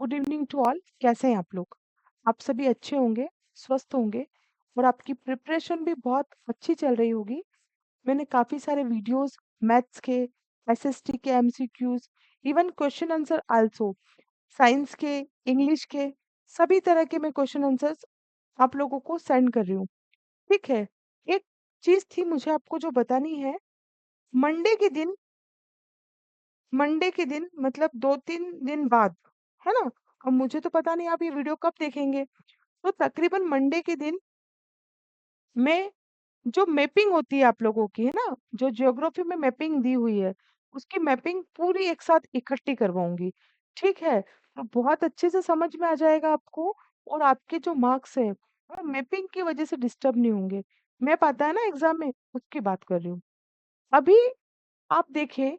Good evening to all. कैसे हैं आप लोग? आप सभी अच्छे होंगे, स्वस्थ होंगे और आपकी प्रिपरेशन भी बहुत अच्छी चल रही होगी। मैंने काफ़ी सारे वीडियोस मैथ्स के, एसएसटी के MCQs, even question answer also, science के, इंग्लिश के, सभी तरह के मैं क्वेश्चन आंसर्स आप लोगों को सेंड कर रही हूँ। ठीक है, एक चीज़ थी मुझे आपको जो बतानी है। मंडे के दिन मंडे के दिन मतलब 2-3 दिन बाद, है ना? अब मुझे तो पता नहीं आप ये वीडियो कब देखेंगे। तो तकरीबन मंडे के दिन मैं जो मैपिंग होती है आप लोगों की, है ना? जो ज्योग्राफी में मैपिंग दी हुई है, उसकी मैपिंग पूरी एक साथ इकट्ठी करवाऊँगी। ठीक है? तो बहुत अच्छे से समझ में आ जाएगा आपको और आपके जो मार्क्स हैं, वो मैपिंग की वजह से डिस्टर्ब नहीं होंगे। मैप आता है ना एग्ज़ाम में, उसकी बात कर रही हूँ। अभी आप देखिए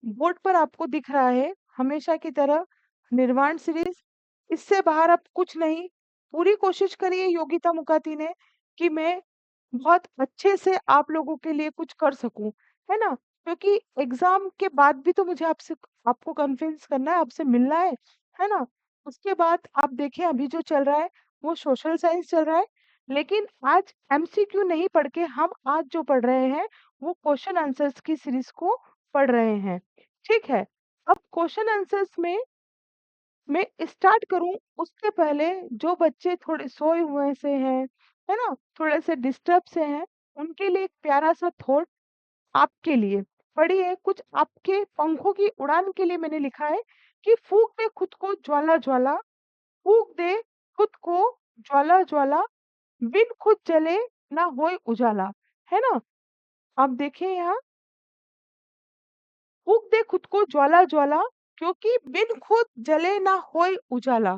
बोर्ड पर आपको दिख रहा है हमेशा की तरह निर्वाण सीरीज। इससे बाहर अब कुछ नहीं। पूरी कोशिश करिए योगिता मुखाती ने कि मैं बहुत अच्छे से आप लोगों के लिए कुछ कर सकूं, है ना? क्योंकि एग्जाम के बाद भी तो मुझे आपसे आपको कन्विंस करना है, आपसे मिलना है ना? उसके बाद आप देखें अभी जो चल रहा है वो सोशल साइंस चल रहा है, लेकिन आज एमसीक्यू नहीं पढ़ के हम आज जो पढ़ रहे हैं वो क्वेश्चन आंसर्स की सीरीज को पढ़ रहे हैं। ठीक है, अब क्वेश्चन आंसर्स में मैं स्टार्ट करूं उससे पहले जो बच्चे थोड़े सोए हुए से हैं, है ना, थोड़े से डिस्टर्ब से हैं, उनके लिए एक प्यारा सा थॉट आपके लिए पढ़िए। कुछ आपके पंखों की उड़ान के लिए मैंने लिखा है कि फूंक दे खुद को ज्वाला ज्वाला, फूंक दे खुद को ज्वाला ज्वाला, बिन खुद जले ना होए उजाला, है ना? आप देखिए यहाँ, फूंक दे खुद को ज्वाला ज्वाला, क्योंकि बिन खुद जले ना होए उजाला।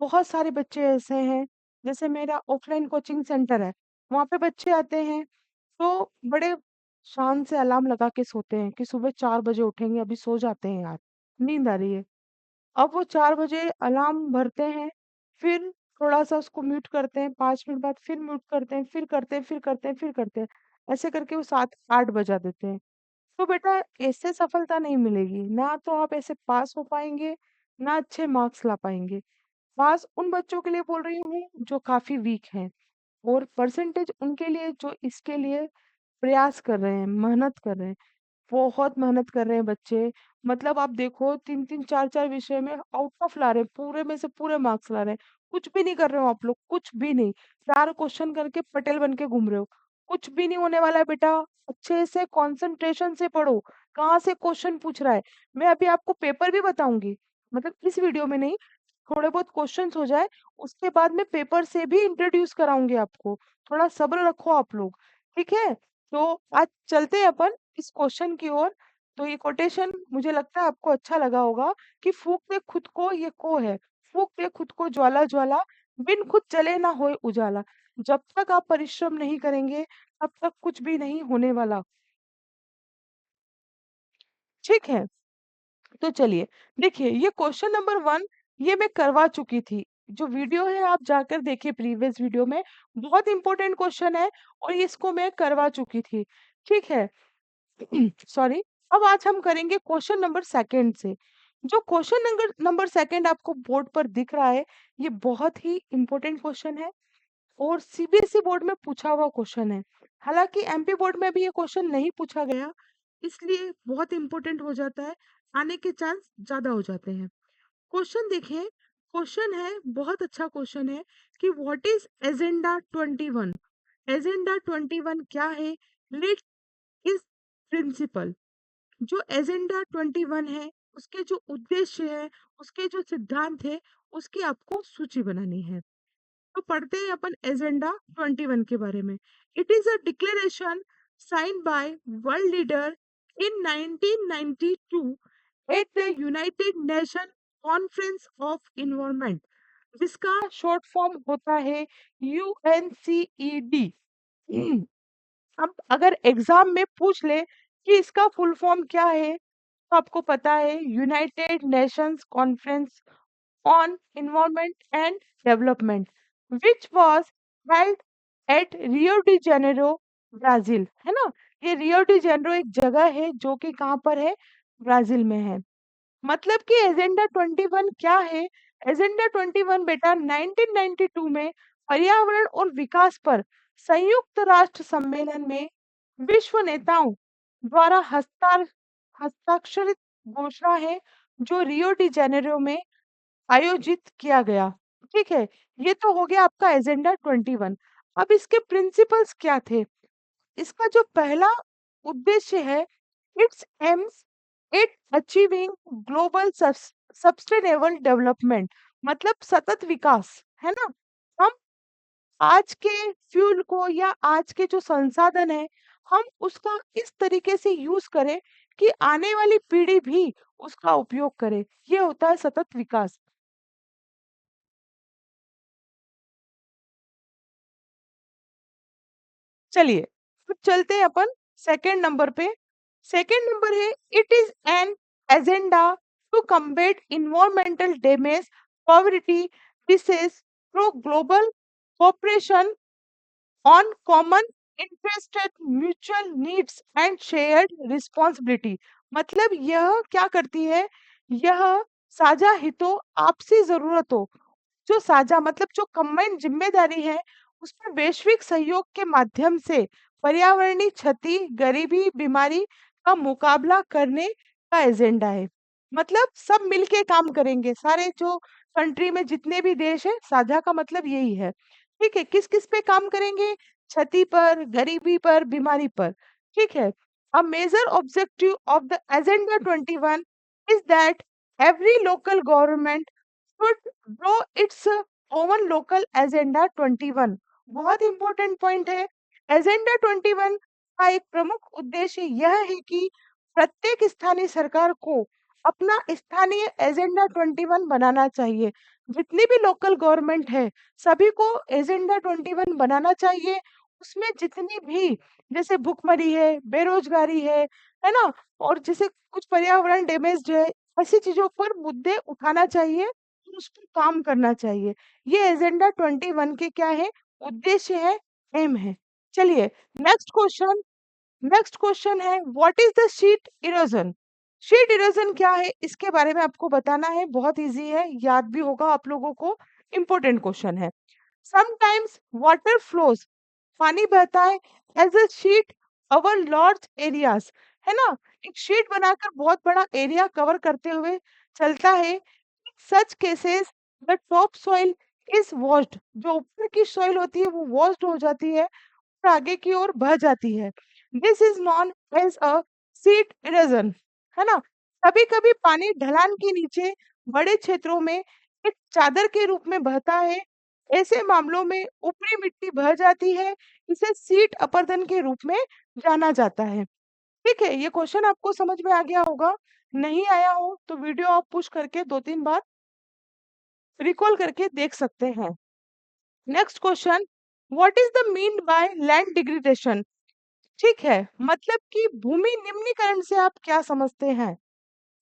बहुत सारे बच्चे ऐसे हैं, जैसे मेरा ऑफलाइन कोचिंग सेंटर है, वहाँ पे बच्चे आते हैं तो बड़े शान से अलार्म लगा के सोते हैं कि सुबह 4 बजे उठेंगे, अभी सो जाते हैं यार, नींद आ रही है। अब वो 4 बजे अलार्म भरते हैं, फिर थोड़ा सा उसको म्यूट करते हैं, 5 मिनट बाद फिर म्यूट करते हैं, फिर करते हैं, फिर करते हैं, फिर करते हैं, ऐसे करके वो 7-8 बजा देते हैं। तो बेटा ऐसे सफलता नहीं मिलेगी ना, तो आप ऐसे पास हो पाएंगे ना अच्छे मार्क्स ला पाएंगे। पास उन बच्चों के लिए बोल रही हूँ जो काफी वीक हैं, और परसेंटेज उनके लिए जो इसके लिए प्रयास कर रहे हैं, मेहनत कर रहे हैं। बहुत मेहनत कर रहे हैं बच्चे। मतलब आप देखो 3-3 4-4 विषय में आउट ऑफ ला रहे हैं, पूरे में से पूरे मार्क्स ला रहे हैं। कुछ भी नहीं कर रहे हो आप लोग, कुछ भी नहीं। 4 क्वेश्चन करके पटेल बन के घूम रहे हो। कुछ भी नहीं होने वाला है बेटा। अच्छे से कंसंट्रेशन से पढ़ो। कहाँ से क्वेश्चन पूछ रहा है? मैं अभी आपको पेपर भी बताऊंगी, मतलब इस वीडियो में नहीं, थोड़े बहुत क्वेश्चंस हो जाए उसके बाद मैं पेपर से भी इंट्रोड्यूस कराऊंगी आपको। थोड़ा सब्र रखो आप लोग, ठीक है? तो आज चलते हैं अपन इस क्वेश्चन की ओर। तो ये कोटेशन मुझे लगता है आपको अच्छा लगा होगा कि फूक दे खुद को, ये को है, फूक दे खुद को ज्वाला ज्वाला, बिन खुद जले ना होए उजाला। जब तक आप परिश्रम नहीं करेंगे तब तक कुछ भी नहीं होने वाला। ठीक है, तो चलिए देखिए, ये क्वेश्चन नंबर 1 ये मैं करवा चुकी थी। जो वीडियो है आप जाकर देखिए, प्रीवियस वीडियो में बहुत इंपॉर्टेंट क्वेश्चन है और इसको मैं करवा चुकी थी। ठीक है। सॉरी। अब आज हम करेंगे क्वेश्चन नंबर सेकंड से। जो क्वेश्चन नंबर नंबर सेकंड आपको बोर्ड पर दिख रहा है, ये बहुत ही इंपॉर्टेंट क्वेश्चन है और सीबीएसई बोर्ड में पूछा हुआ क्वेश्चन है। हालांकि एमपी बोर्ड में भी ये क्वेश्चन नहीं पूछा गया, इसलिए बहुत इंपॉर्टेंट हो जाता है, आने के चांस ज्यादा हो जाते हैं। क्वेश्चन देखिए, क्वेश्चन है, बहुत अच्छा क्वेश्चन है कि व्हाट इज एजेंडा 21। एजेंडा 21 क्या है? Let is principle. जो एजेंडा 21 है, उसके जो उद्देश्य है, उसके जो सिद्धांत है, उसकी आपको सूची बनानी है। तो पढ़ते हैं अपन एजेंडा 21 के बारे में। It is a declaration sign by world leader in 1992 at the United Nation conference of environment, जिसका शॉर्ट फॉर्म होता है यूएनसीईडी। अब अगर एग्जाम में पूछ ले कि इसका फुल फॉर्म क्या है, तो आपको पता है United Nations conference on environment and development, which was held at Rio de Janeiro, Brazil, है ना? ये रियो डी जेनेरो एक जगह है जो कि कहाँ पर है? ब्राजील में है। मतलब कि एजेंडा 21 क्या है? एजेंडा 21 बेटा 1992 में पर्यावरण और विकास पर संयुक्त राष्ट्र सम्मेलन में विश्व नेताओं द्वारा हस्ताक्षरित घोषणा है, जो रियो डी जेनेरो में आयोजित किया गया। ठीक है, ये तो हो गया आपका एजेंडा 21। अब इसके प्रिंसिपल्स क्या थे? इसका जो पहला उद्देश्य है, it's aims at achieving global sustainable development, मतलब सतत विकास, है ना। हम आज के फ्यूल को या आज के जो संसाधन है, हम उसका इस तरीके से यूज करें कि आने वाली पीढ़ी भी उसका उपयोग करे। ये होता है सतत विकास। चलिए, अब चलते हैं अपन सेकंड नंबर पे। सेकंड नंबर है, it is an agenda to combat environmental damage, poverty, disease through global cooperation on common interested mutual needs and shared responsibility. मतलब यह क्या करती है? यह साझा हितों, आपसी जरूरतों, जो साझा मतलब जो कंबाइंड जिम्मेदारी है, उसमें वैश्विक सहयोग के माध्यम से पर्यावरणीय क्षति, गरीबी, बीमारी का मुकाबला करने का एजेंडा है। मतलब सब मिलके काम करेंगे, सारे जो कंट्री में जितने भी देश है, साझा का मतलब यही है। ठीक है, किस किस पे काम करेंगे? क्षति पर, गरीबी पर, बीमारी पर। ठीक है। A major objective of the agenda 21 is that every local government should draw its own local agenda 21। बहुत इंपॉर्टेंट पॉइंट है। एजेंडा 21 का एक प्रमुख उद्देश्य यह है कि प्रत्येक स्थानीय सरकार को अपना स्थानीय एजेंडा 21 बनाना चाहिए। जितनी भी लोकल गवर्नमेंट है, सभी को एजेंडा 21 बनाना चाहिए। उसमें जितनी भी, जैसे भुखमरी है, बेरोजगारी है ना, और जैसे कुछ पर्यावरण डैमेज है, ऐसी चीजों पर मुद्दे उठाना चाहिए और उस पर काम करना चाहिए। ये एजेंडा 21 के क्या है? उद्देश्य है, एम है। चलिए, नेक्स्ट क्वेश्चन। नेक्स्ट क्वेश्चन है, what is the sheet erosion? Sheet erosion क्या है, इसके बारे में आपको बताना है। बहुत इजी है, याद भी होगा आप लोगों को। इंपॉर्टेंट क्वेश्चन है। समटाइम्स वाटर फ्लोज, पानी बहता है, as a sheet over large areas, है ना। एक शीट बनाकर बहुत बड़ा एरिया कवर करते हुए चलता है। Such cases the top soil is washed, जो ऊपर की सॉइल होती है वो वॉश्ड हो जाती है और आगे की ओर बह जाती है। This is known as a sheet erosion, है ना। कभी कभी पानी ढलान के नीचे बड़े क्षेत्रों में एक चादर के रूप में बहता है। ऐसे मामलों में ऊपरी मिट्टी बह जाती है। इसे सीट अपर्दन के रूप में जाना जाता है। ठीक है, ये क्वेश्चन आपको समझ में आ गया होगा। नहीं आया हो तो वीडियो आप पुश करके दो तीन बार रिकॉल करके देख सकते हैं। Next question, what is the mean by land degradation? ठीक है, मतलब कि भूमि निम्नीकरण से आप क्या समझते हैं?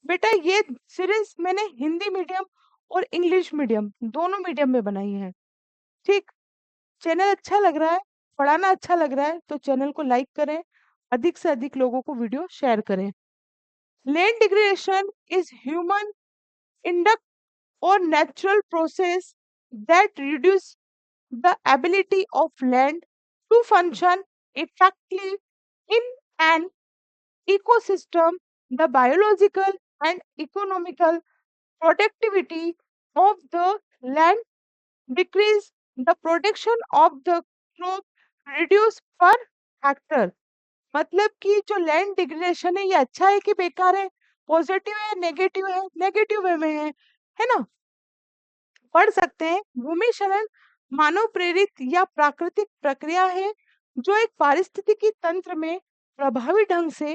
बेटा, ये सीरीज मैंने हिंदी मीडियम और इंग्लिश मीडियम दोनों मीडियम में बनाई है। ठीक, चैनल अच्छा लग रहा है, पढ़ाना अच्छा लग रहा है तो चैनल को लाइक करें, अधिक से अधिक लोगों को वीडियो शेयर करें। Land degradation is human induct or natural process that reduce the ability of land to function effectively in an ecosystem. The biological and economical productivity of the land decrease, the production of the crop reduce per hectare। मतलब कि जो land degradation है, ये अच्छा है कि बेकार है? पॉजिटिव है, नेगेटिव है? नेगेटिव वे में है ना। पढ़ सकते हैं, भूमि क्षरण मानव प्रेरित या प्राकृतिक प्रक्रिया है जो एक पारिस्थितिकी तंत्र में प्रभावी ढंग से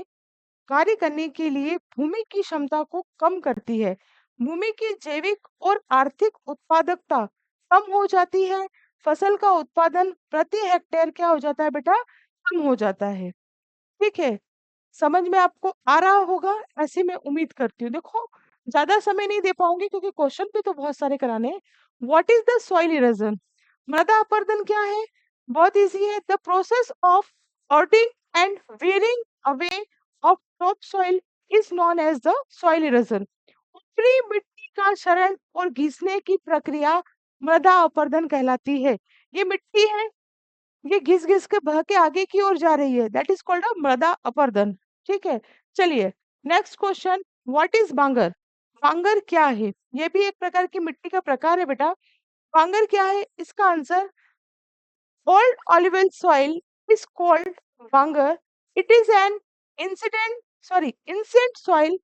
कार्य करने के लिए भूमि की क्षमता को कम करती है। भूमि की जैविक और आर्थिक उत्पादकता कम हो जाती है। फसल का उत्पादन प्रति हेक्टेयर क्या हो जाता है बेटा? कम हो जाता है। ठीक है, समझ में आपको आ रहा होगा, ऐसे मैं उम्मीद करती हूँ। देखो, ज्यादा समय नहीं दे पाऊंगी क्योंकि क्वेश्चन भी तो बहुत सारे कराने हैं। What is the soil erosion? मृदा अपरदन क्या है? बहुत इजी है, the process of eroding and wearing away of top soil is known as the soil erosion. ऊपरी मिट्टी का क्षरण और घिसने की प्रक्रिया मृदा अपरदन कहलाती है। ये मिट्टी है, ये घिस-घिस के बह के आगे की ओर जा रही है। दैट इज कॉल्ड अ मृदा अपरदन। ठीक है, चलिए नेक्स्ट क्वेश्चन, व्हाट इज बांगर? बांगर क्या है? ये भी एक प्रकार की मिट्टी का प्रकार है बेटा। बांगर क्या है? इसका answer, old alluvial soil is called Bangar. It is an ancient soil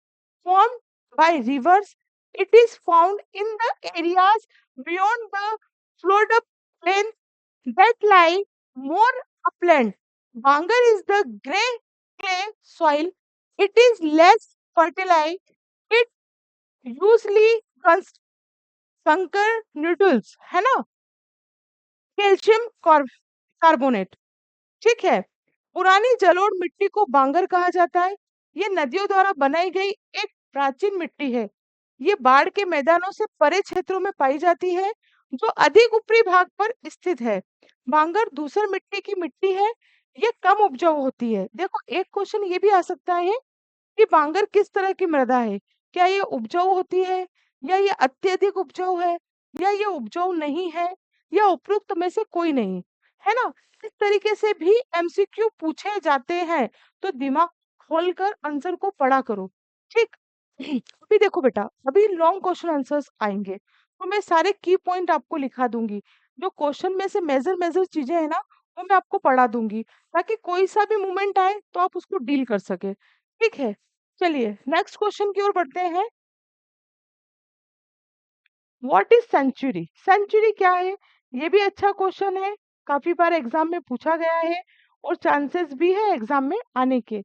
formed by rivers. It is found in the areas beyond the flood plain that lie more upland. Bangar is the grey clay soil. It is less fertile. It usually conquer noodles, है ना? Calcium carbonate. ठीक है, पुरानी जलोढ़ मिट्टी को बांगर कहा जाता है। ये नदियों द्वारा बनाई गई एक प्राचीन मिट्टी है। ये बाढ़ के मैदानों से परे क्षेत्रों में पाई जाती है, जो अधिक ऊपरी भाग पर स्थित है। बांगर धूसर मिट्टी की मिट्टी है। ये कम उपजाऊ होती है। देखो एक क्वेश्चन ये भी आ सकता है कि बांगर किस तरह की मृदा है? क्या ये उपजाऊ होती है, या ये अत्यधिक उपजाऊ है, या ये उपजाऊ नहीं है, या उपरोक्त में से कोई नहीं? है ना? इस तरीके से भी एमसीक्यू पूछे जाते हैं, तो दिमाग खोलकर आंसर को पढ़ा करो। ठीक? अभी देखो बेटा, अभी लॉन्ग क्वेश्चन आंसर्स आएंगे, तो मैं सारे की पॉइंट आपको लिखा दूंगी। जो क्वेश्चन में से मेजर मेजर चीजें है ना, वो मैं आपको पढ़ा दूंगी, ताकि कोई सा भी मूवमेंट आए तो आप उसको डील कर सके। ठीक है, चलिए नेक्स्ट क्वेश्चन की ओर बढ़ते हैं। What is century? सेंचुरी क्या है? ये भी अच्छा क्वेश्चन है, काफी बार एग्जाम में पूछा गया है, और चांसेस भी है एग्जाम में आने के।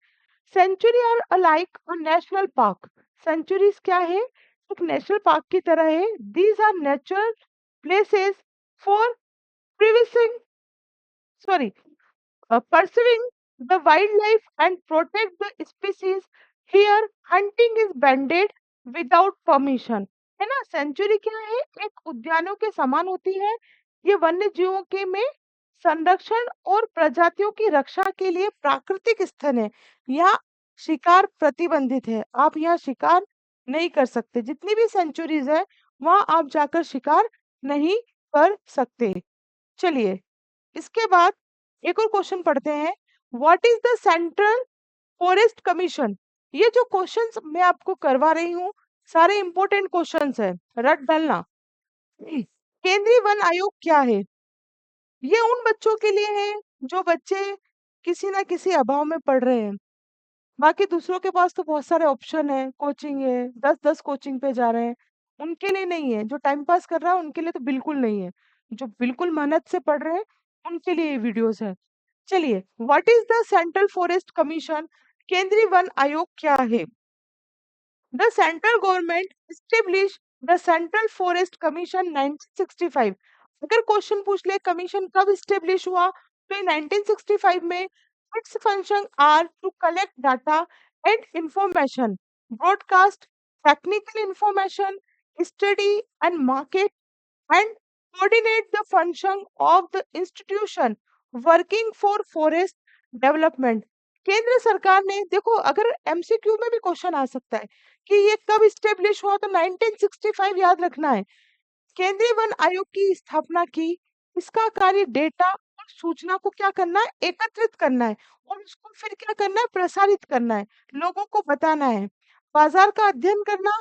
Sanctuary are alike a national park. Sanctuaries क्या है? एक नेशनल पार्क की तरह है। These are natural places for preserving sorry pursuing the wildlife and protect the species. Here, hunting is banned without permission. है ना? सेंचुरी क्या है? एक उद्यानों के समान होती है। ये वन्य जीवों के में संरक्षण और प्रजातियों की रक्षा के लिए प्राकृतिक स्थल है। यहाँ शिकार प्रतिबंधित है। आप यहाँ शिकार नहीं कर सकते। जितनी भी सेंचुरीज है, वहां आप जाकर शिकार नहीं कर सकते। चलिए, इसके बाद एक और क्वेश्चन पढ़ते हैं। What is the central forest commission? ये जो क्वेश्चंस मैं आपको करवा रही हूँ, सारे इंपॉर्टेंट क्वेश्चंस है, रट डालना। केंद्रीय वन आयोग क्या है? ये उन बच्चों के लिए है जो बच्चे किसी ना किसी अभाव में पढ़ रहे हैं। बाकी दूसरों के पास तो बहुत सारे ऑप्शन है, कोचिंग है, 10-10 कोचिंग पे जा रहे हैं, उनके लिए नहीं है। जो टाइम पास कर रहा है उनके लिए तो बिल्कुल नहीं है। जो बिल्कुल मेहनत से पढ़ रहे हैं, उनके लिए ये वीडियोस है। चलिए, what is the central forest commission? केंद्रीय वन आयोग क्या है? The central government establish the central forest commission 1965। अगर क्वेश्चन पूछ ले कमीशन कब एस्टेब्लिश हुआ, तो ये 1965 में। Its function are to collect data and information, broadcast technical information, study and market and coordinate the function of the institution working for forest development। केंद्र सरकार ने, देखो अगर एमसीक्यू में भी क्वेश्चन आ सकता है कि ये कब इस्टेब्लिश हुआ, तो 1965 याद रखना है। केंद्रीय वन आयोग की स्थापना की। इसका कार्य डेटा और सूचना को क्या करना है? एकत्रित करना है, और उसको फिर क्या करना है? प्रसारित करना है, लोगों को बताना है। बाजार का अध्ययन करना,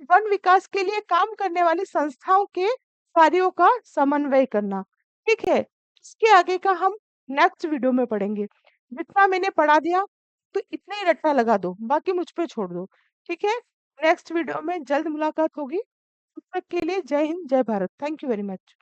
वन विकास के लिए काम करने वाली संस्थाओं के कार्यों का समन्वय करना। ठीक है, इसके आगे का हम नेक्स्ट वीडियो में पढ़ेंगे। जितना मैंने पढ़ा दिया, तो इतना ही रट्टा लगा दो, बाकी मुझ पे छोड़ दो। ठीक है, नेक्स्ट वीडियो में जल्द मुलाकात होगी। तब तक के लिए जय हिंद, जय Bharat. Thank you very much.